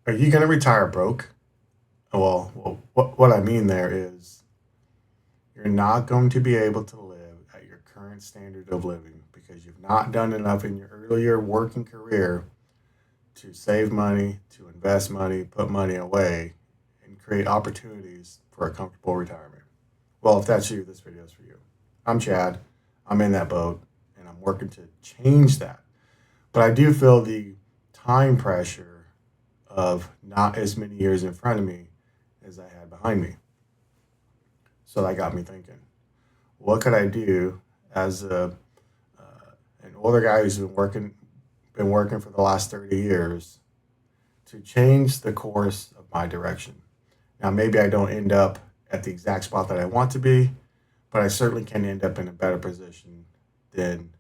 Are you going to retire broke? What I mean there is you're not going to be able to live at your current standard of living because you've not done enough in your earlier working career to save money, to invest money, put money away, and create opportunities for a comfortable retirement. Well, if that's you, this video is for you. I'm Chad. I'm in that boat, and I'm working to change that. But I do feel the time pressure of not as many years in front of me as I had behind me. So that got me thinking, what could I do as an older guy who's been working for the last 30 years to change the course of my direction? Now, maybe I don't end up at the exact spot that I want to be, but I certainly can end up in a better position than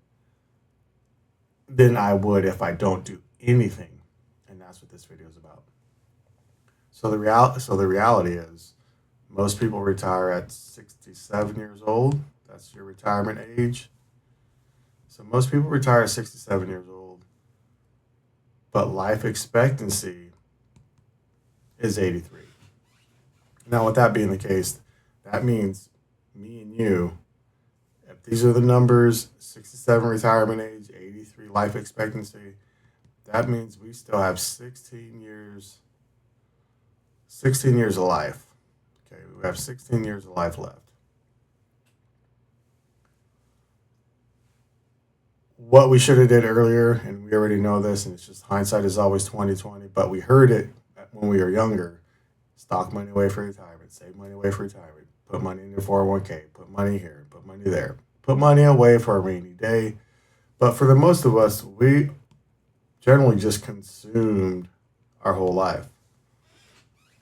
than I would if I don't do anything. And that's what this video is about. So the reality is most people retire at 67 years old. That's your retirement age. So most people retire at 67 years old, but life expectancy is 83. Now, with that being the case, that means me and you, if these are the numbers, 67 retirement age, 83 life expectancy, that means we still have 16 years of life. Okay, we have 16 years of life left. What we should have did earlier, and we already know this, and it's just hindsight is always 2020, but we heard it when we were younger. Stock money away for retirement, save money away for retirement, put money in your 401k, put money here, put money there, put money away for a rainy day. But for the most of us, we generally just consumed our whole life.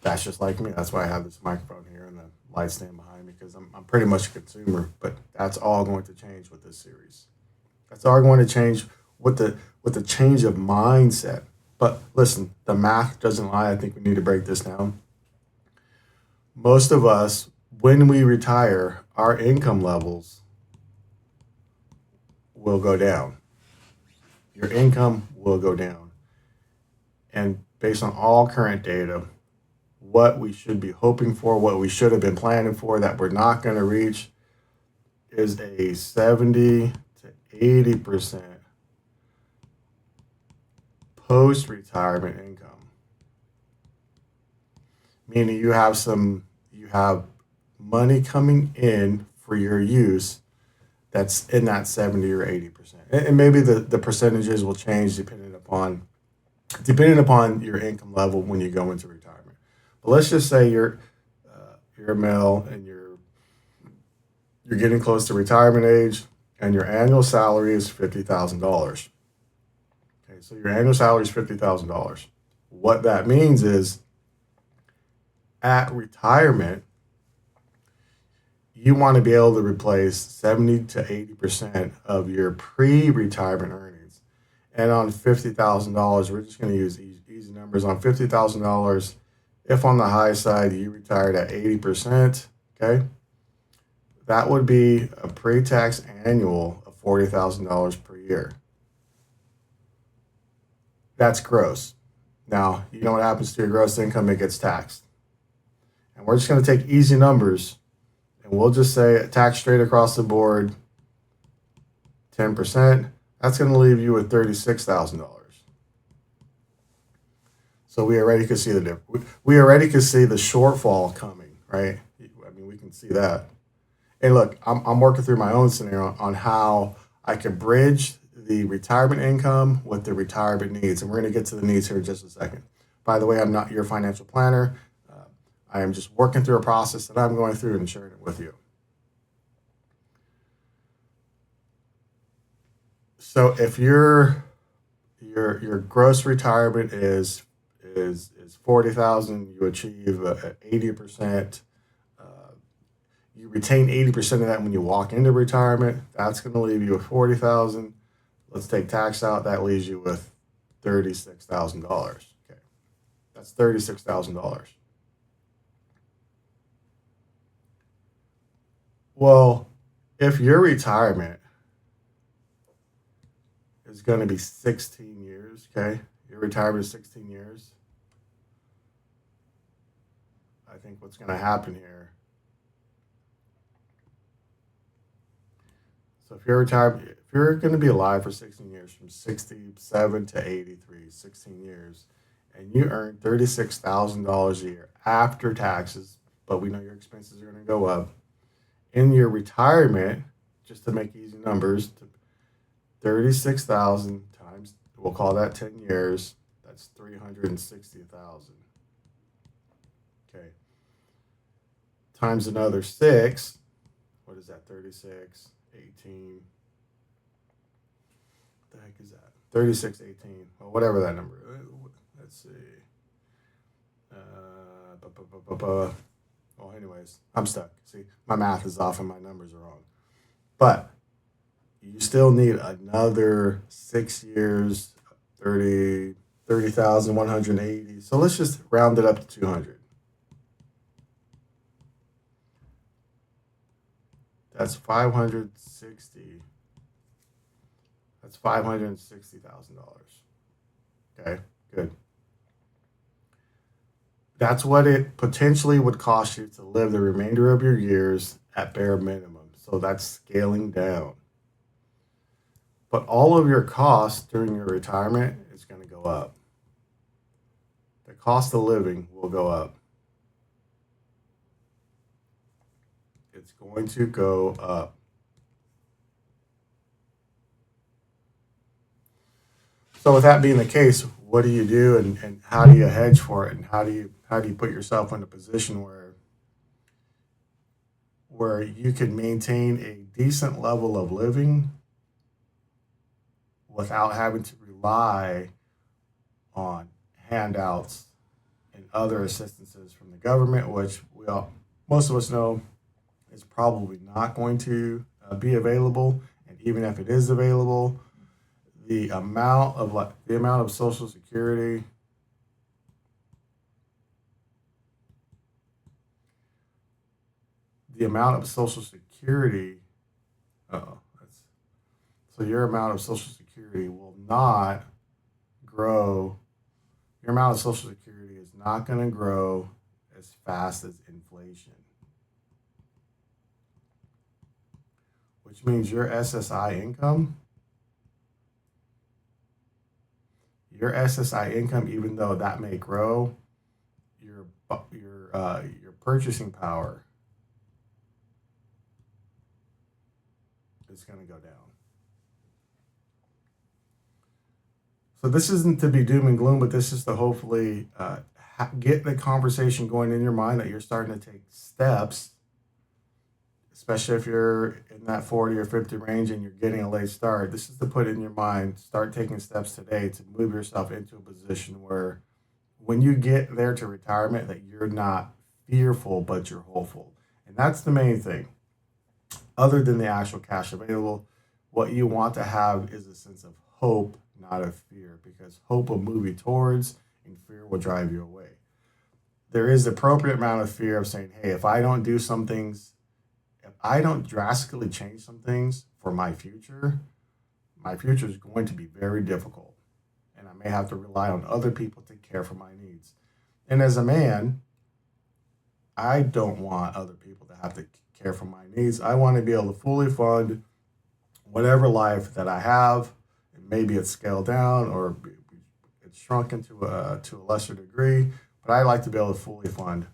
That's just like me. That's why I have this microphone here and the light stand behind me because I'm pretty much a consumer. But that's all going to change with this series. That's all going to change with the change of mindset. But listen, the math doesn't lie. I think we need to break this down. Most of us, when we retire, our income levels will go down. Your income will go down. And based on all current data, what we should be hoping for, what we should have been planning for that we're not going to reach is a 70 to 80% post retirement income. Meaning you have money coming in for your use that's in that 70 or 80%. And maybe the percentages will change depending upon your income level when you go into retirement. But let's just say you're a male and you're getting close to retirement age and your annual salary is $50,000. Okay, so your annual salary is $50,000. What that means is at retirement, you want to be able to replace 70 to 80% of your pre-retirement earnings. And on $50,000, we're just going to use easy numbers. On $50,000, if on the high side you retired at 80%, okay, that would be a pre-tax annual of $40,000 per year. That's gross. Now, you know what happens to your gross income? It gets taxed. And we're just going to take easy numbers and we'll just say tax straight across the board, 10%. That's going to leave you with $36,000. So we already could see the difference. We already could see the shortfall coming, right? I mean, we can see that. And look, I'm working through my own scenario on how I can bridge the retirement income with the retirement needs. And we're going to get to the needs here in just a second. By the way, I'm not your financial planner. I am just working through a process that I'm going through and sharing it with you. So if your gross retirement is 40,000, you achieve 80%. You retain 80% of that when you walk into retirement. That's going to leave you with 40,000. Let's take tax out. That leaves you with $36,000. Okay, that's $36,000. Well, if your retirement is going to be 16 years, okay, your retirement is 16 years, I think what's going to happen here. So if you're retired, if you're going to be alive for 16 years, from 67 to 83, 16 years, and you earn $36,000 a year after taxes, but we know your expenses are going to go up. In your retirement, just to make easy numbers, 36,000 times, we'll call that 10 years, that's 360,000. Okay. Times another 6, what is that? 36, 18. What the heck is that? 36, 18. Well, whatever that number is. Let's see. Well, anyways, I'm stuck. See, my math is off and my numbers are wrong. But you still need another 6 years, 30,180. So let's just round it up to 200. That's 560. That's $560,000. Okay, good. That's what it potentially would cost you to live the remainder of your years at bare minimum. So that's scaling down. But all of your costs during your retirement is going to go up. The cost of living will go up. It's going to go up. So with that being the case, what do you do, and how do you hedge for it, and how do you put yourself in a position where you can maintain a decent level of living without having to rely on handouts and other assistances from the government, which most of us know is probably not going to be available. And even if it is available, the amount of Social Security, the amount of Social Security. Oh, so your amount of Social Security will not grow. Your amount of Social Security is not going to grow as fast as inflation, which means your SSI income, even though that may grow, your purchasing power is going to go down. So this isn't to be doom and gloom, but this is to hopefully get the conversation going in your mind that you're starting to take steps, especially if you're in that 40 or 50 range and you're getting a late start. This is to put in your mind, start taking steps today to move yourself into a position where when you get there to retirement, that you're not fearful, but you're hopeful. And that's the main thing. Other than the actual cash available, what you want to have is a sense of hope, not of fear, because hope will move you towards and fear will drive you away. There is the appropriate amount of fear of saying, hey, if I don't do some things, if I don't drastically change some things for my future is going to be very difficult. And I may have to rely on other people to care for my needs. And as a man, I don't want other people to have to care for my needs. I want to be able to fully fund whatever life that I have. And maybe it's scaled down or it's shrunken to a lesser degree, but I like to be able to fully fund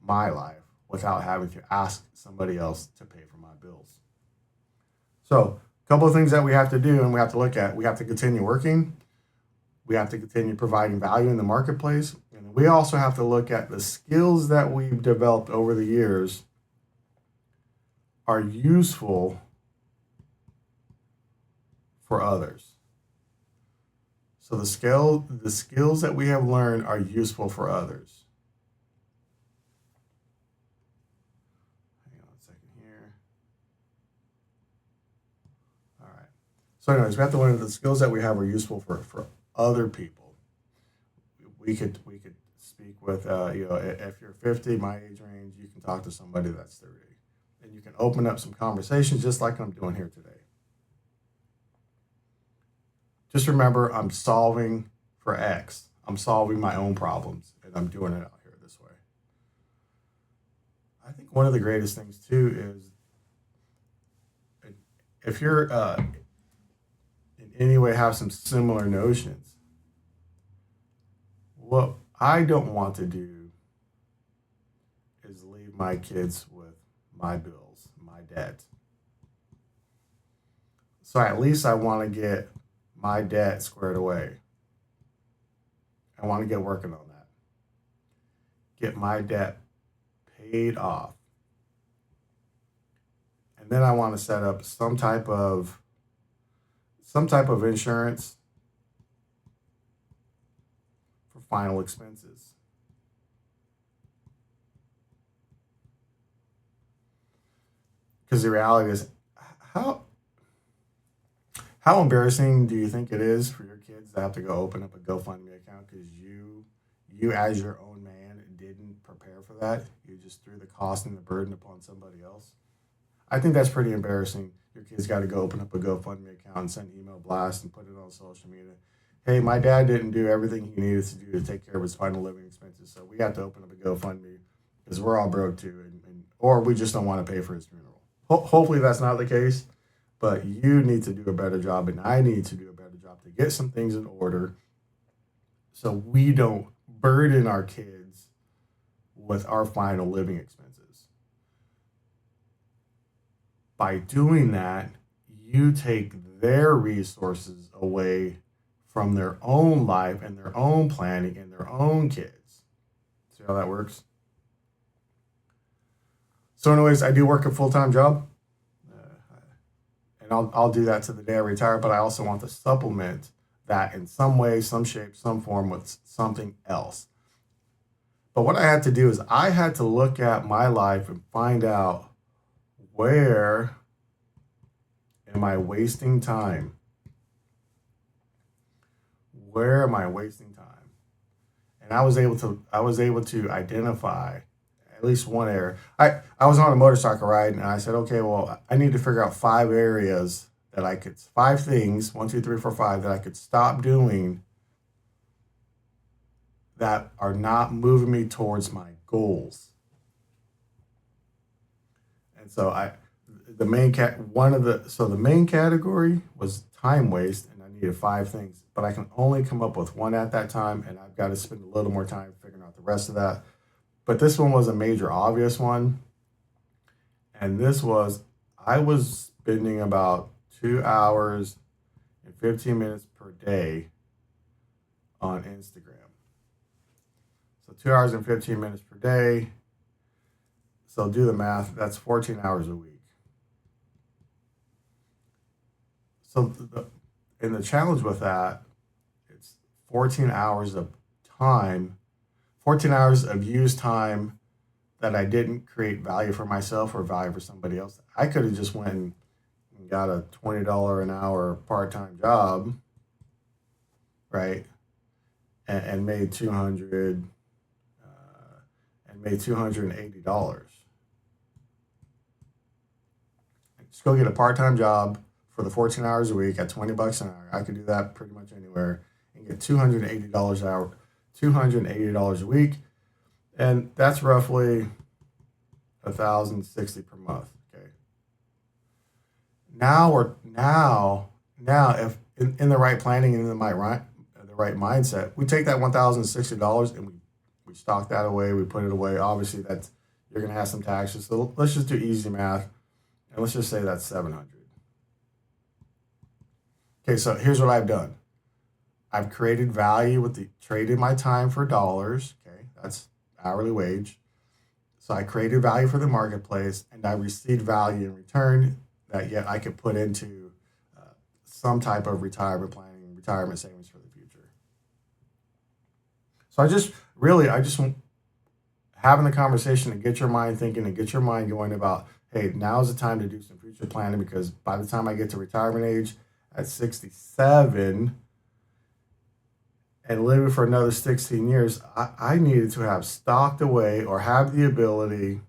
my life without having to ask somebody else to pay for my bills. So, a couple of things that we have to do and we have to look at. We have to continue working. We have to continue providing value in the marketplace. And we also have to look at the skills that we've developed over the years are useful for others. So the skills that we have learned are useful for others. Hang on a second here. All right. So anyways, we have to learn that the skills that we have are useful for other people. We could speak with if you're 50, my age range, you can talk to somebody that's 30. And you can open up some conversations just like I'm doing here today. Just remember, I'm solving for X. I'm solving my own problems, and I'm doing it out here this way. I think one of the greatest things too is if you're in any way have some similar notions. What I don't want to do is leave my kids with my bills, my debt. So at least I want to get my debt squared away. I want to get working on that. Get my debt paid off. And then I want to set up some type of insurance for final expenses. Because the reality is, how how embarrassing do you think it is for your kids to have to go open up a GoFundMe account because you as your own man didn't prepare for that? You just threw the cost and the burden upon somebody else. I think that's pretty embarrassing. Your kids got to go open up a GoFundMe account and send email blasts and put it on social media. Hey, my dad didn't do everything he needed to do to take care of his final living expenses, so we have to open up a GoFundMe because we're all broke too, or we just don't want to pay for his funeral. Hopefully, that's not the case, but you need to do a better job, and I need to do a better job to get some things in order so we don't burden our kids with our final living expenses. By doing that, you take their resources away from their own life and their own planning and their own kids. See how that works? So, anyways, I do work a full time job, and I'll do that to the day I retire. But I also want to supplement that in some way, some shape, some form with something else. But what I had to do is I had to look at my life and find out where am I wasting time? Where am I wasting time? And I was able to identify at least one area. I was on a motorcycle ride and I said, okay, well, I need to figure out five things, one, two, three, four, five, that I could stop doing that are not moving me towards my goals. And so the main category was time waste, and I needed five things, but I can only come up with one at that time, and I've got to spend a little more time figuring out the rest of that. But this one was a major obvious one, and this was I was spending about 2 hours and 15 minutes per day on Instagram. So 2 hours and 15 minutes per day. So do the math. That's 14 hours a week. So the challenge with that, it's 14 hours of time, 14 hours of used time that I didn't create value for myself or value for somebody else. I could have just went and got a $20 an hour part time job, right, and made 200 and made $280. Just go get a part time job for the 14 hours a week at $20 an hour. I could do that pretty much anywhere and get $280 an hour, $280 a week, and that's roughly 1,060 per month. Okay. Now, if in the right planning and in the right mindset, we take that $1,060 and we stock that away. We put it away. Obviously, that's you're gonna have some taxes. So let's just do easy math, and let's just say that's 700. Okay, so here's what I've done. I've created value with the traded my time for dollars. Okay, that's hourly wage. So I created value for the marketplace, and I received value in return that yet I could put into some type of retirement planning, retirement savings for the future. So I just want having the conversation to get your mind thinking and get your mind going about, hey, now's the time to do some future planning because by the time I get to retirement age at 67 and living for another 16 years, I needed to have stocked away or have the ability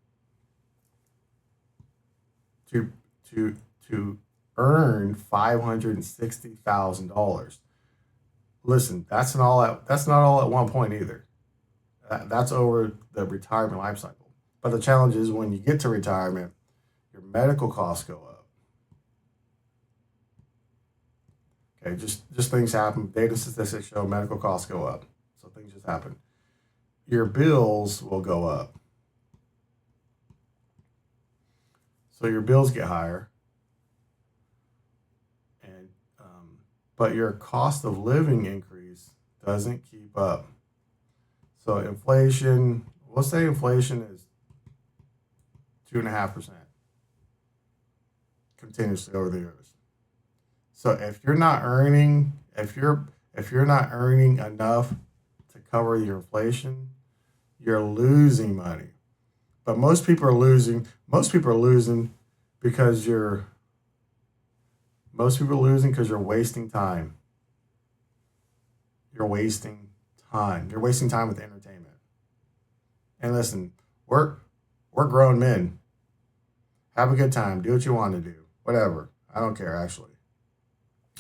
to to to earn $560,000. Listen, that's not all at one point either. That's over the retirement life cycle. But the challenge is when you get to retirement, your medical costs go up. Okay, just things happen. Data statistics show medical costs go up. So things just happen. Your bills will go up. So your bills get higher, and but your cost of living increase doesn't keep up. So inflation, we'll say inflation is 2.5% continuously over the years. So if you're not earning enough to cover your inflation, you're losing money. But most people are losing. Because you're most people are losing because you're wasting time. You're wasting time. You're wasting time with entertainment. And listen, we're grown men. Have a good time. Do what you want to do. Whatever. I don't care actually.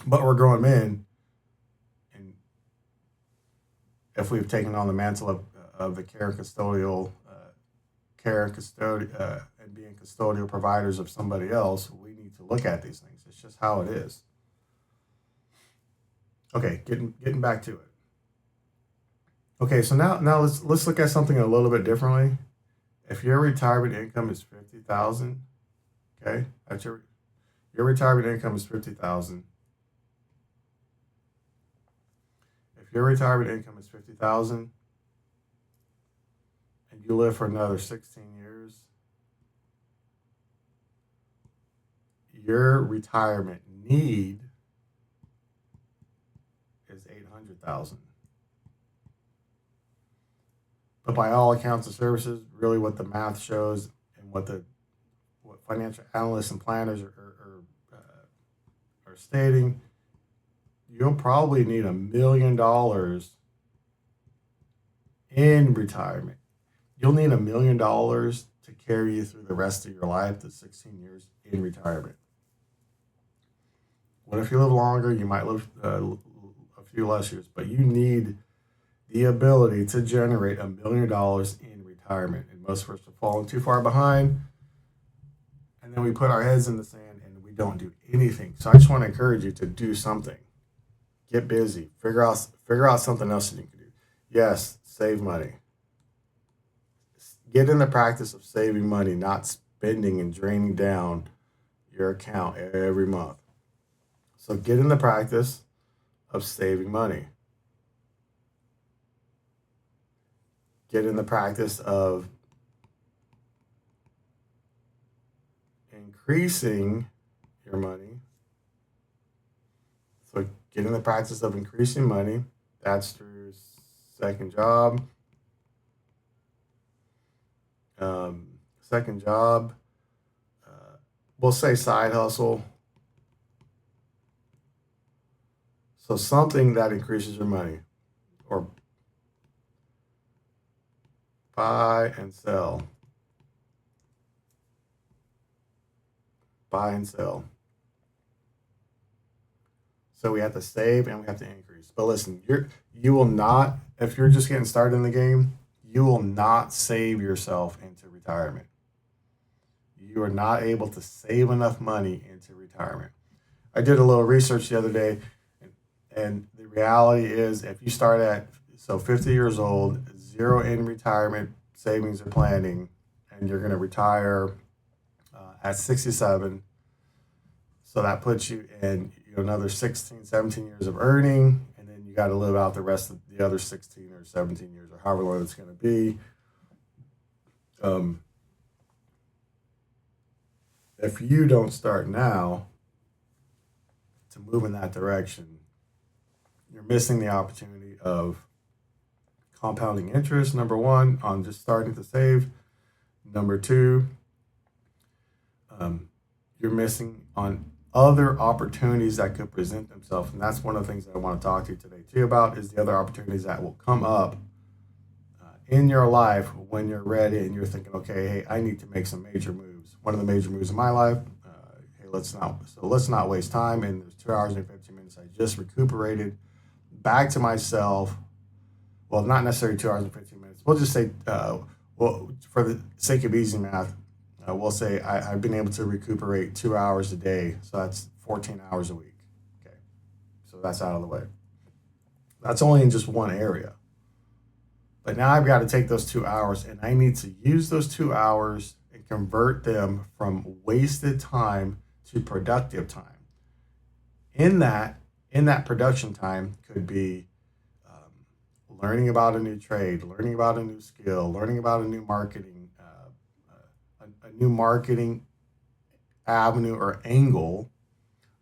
But we're grown men, and if we've taken on the mantle of the and being custodial providers of somebody else, we need to look at these things. It's just how it is. Okay, getting back to it. Okay, so now let's look at something a little bit differently. If your retirement income is 50,000, okay, that's your retirement income is 50,000. If your retirement income is 50,000 and you live for another 16 years, your retirement need is 800,000. But by all accounts and services, really what the math shows and what financial analysts and planners are stating, you'll probably need $1 million in retirement. You'll need $1 million to carry you through the rest of your life, the 16 years in retirement. What if you live longer? You might live a few less years, but you need the ability to generate $1 million in retirement. And most of us are falling too far behind. And then we put our heads in the sand and we don't do anything. So I just want to encourage you to do something. Get busy. Figure out something else that you can do. Yes, save money. Get in the practice of saving money, not spending and draining down your account every month. So get in the practice of saving money. Get in the practice of increasing your money. So get in the practice of increasing money. That's through second job. We'll say side hustle. So something that increases your money, or buy and sell. Buy and sell. So we have to save and we have to increase. But listen, you will not, if you're just getting started in the game, you will not save yourself into retirement. You are not able to save enough money into retirement. I did a little research the other day, and the reality is if you start at 50 years old, zero in retirement savings or planning, and you're going to retire at 67, so that puts you in another 16, 17 years of earning, and then you got to live out the rest of the other 16 or 17 years or however long it's going to be. If you don't start now to move in that direction, you're missing the opportunity of compounding interest, number one, on just starting to save. Number two, you're missing on other opportunities that could present themselves. And that's one of the things that I want to talk to you today too about, is the other opportunities that will come up in your life when you're ready and you're thinking, okay, hey, I need to make some major moves. One of the major moves in my life, hey, let's not waste time. And there's 2 hours and 15 minutes. I just recuperated back to myself. Well, not necessarily 2 hours and 15 minutes. We'll just say well, for the sake of easy math, we'll say I've been able to recuperate 2 hours a day, so that's 14 hours a week. Okay, so that's out of the way. That's only in just one area. But now I've got to take those 2 hours and I need to use those 2 hours and convert them from wasted time to productive time. In that, in that production time could be learning about a new trade, learning about a new skill, learning about a new marketing, a new marketing avenue or angle,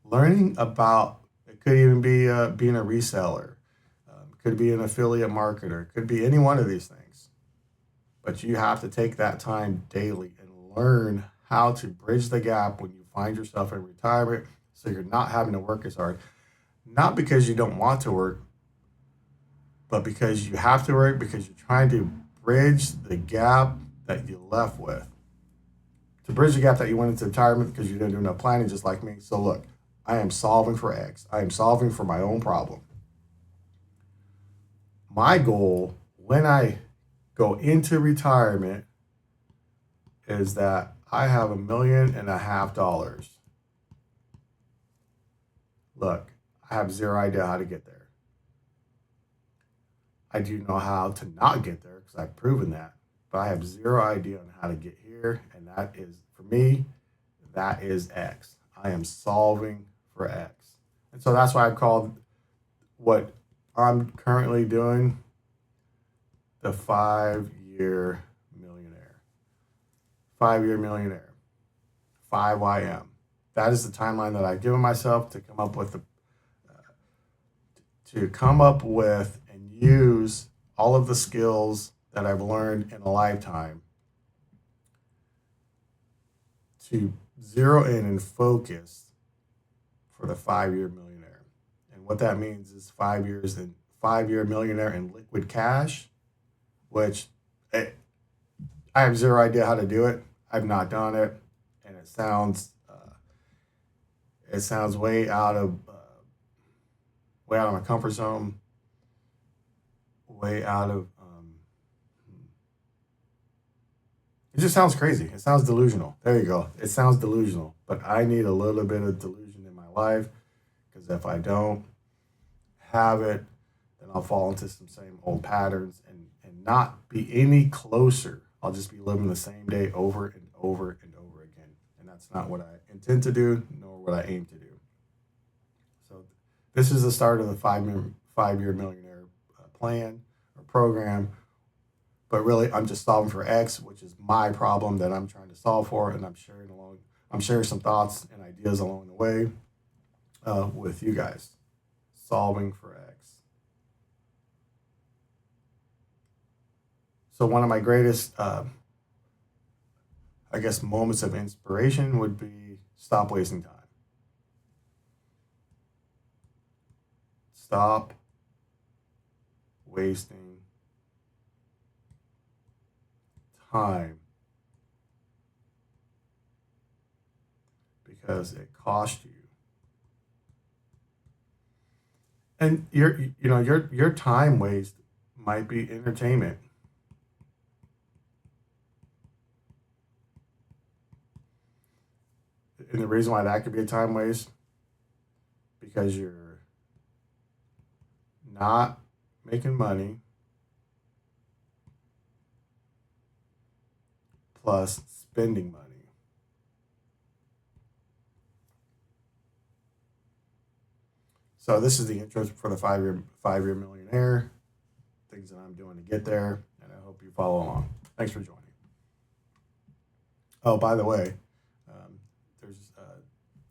learning about it could even be being a reseller, could be an affiliate marketer, could be any one of these things. But you have to take that time daily and learn how to bridge the gap when you find yourself in retirement so you're not having to work as hard. Not because you don't want to work, but because you have to work because you're trying to bridge the gap that you left with. To bridge the gap that you went into retirement because you didn't do enough planning, just like me. So, look, I am solving for X, I am solving for my own problem. My goal when I go into retirement is that I have $1.5 million. Look, I have zero idea how to get there. I do know how to not get there because I've proven that, but I have zero idea on how to get here. And that is, for me, that is X. I am solving for X. And so that's why I've called what I'm currently doing the 5-year millionaire. 5-year millionaire. 5YM. That is the timeline that I've given myself to come up with and use all of the skills that I've learned in a lifetime to zero in and focus for the 5-year millionaire. And what that means is 5 years and 5-year millionaire in liquid cash, which I have zero idea how to do it. I've not done it, and it sounds way out of my comfort zone, way out of it just sounds crazy. It sounds delusional. There you go. It sounds delusional, but I need a little bit of delusion in my life because if I don't have it, then I'll fall into some same old patterns and not be any closer. I'll just be living the same day over and over and over again. And that's not what I intend to do, nor what I aim to do. So this is the start of the 5-year millionaire plan or program. But really, I'm just solving for X, which is my problem that I'm trying to solve for, and I'm sharing some thoughts and ideas along the way with you guys. Solving for X. So one of my greatest, moments of inspiration would be stop wasting time. Stop wasting time because it cost you. And your time waste might be entertainment. And the reason why that could be a time waste because you're not making money plus spending money. So this is the intro for the 5-year millionaire, things that I'm doing to get there, and I hope you follow along. Thanks for joining. Oh, by the way,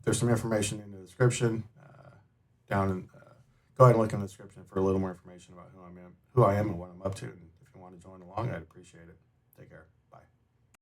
there's some information in the description. Go ahead and look in the description for a little more information about who I am and what I'm up to. And if you want to join along, I'd appreciate it. Take care.